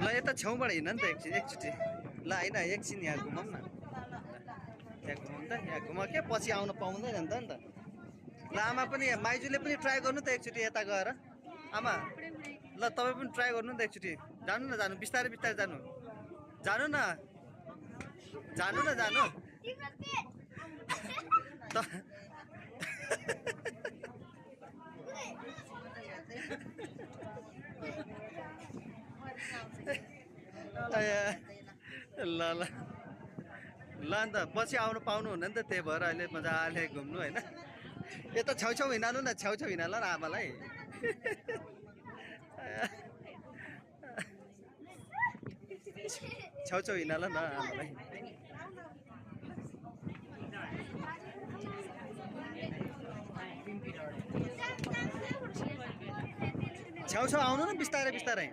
ल यता छेउबाट हिँड नि त एकचोटि ल होइन एकछिन यहाँ घुमाउँ न यहाँ घुमाउँ त यहाँ घुमाउ के पछि आउनु पाउँदैन नि त ल आमा पनि माइजूले पनि ट्राई गर्नु त एकचोटि यता गएर आमा ल तपाईँ पनि ट्राई गर्नु नि त एकचोटि जानु न जानु बिस्तारै बिस्तारै जानु जानु न जानु न जानु ल ल ल अन्त पछि आउनु पाउनु हुन्न नि त त्यही भएर अहिले मजाले घुम्नु होइन यता छेउछेउ हिँड्नु न छेउछेउ हिँड्ला न आमालाई छेउछेउ हिँड्ला न आमालाई छेउछेउ आउनु न बिस्तारै बिस्तारै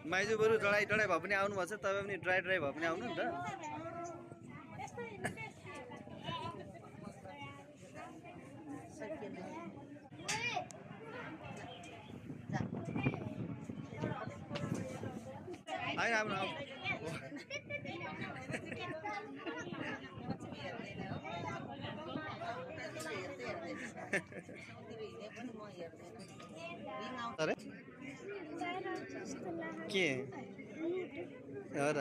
माइजू बरु डढाइ डढाइ भए पनि आउनुभएको छ तपाईँ पनि ड्राई ड्राई भए पनि आउनु नि त होइन आउनु के हो र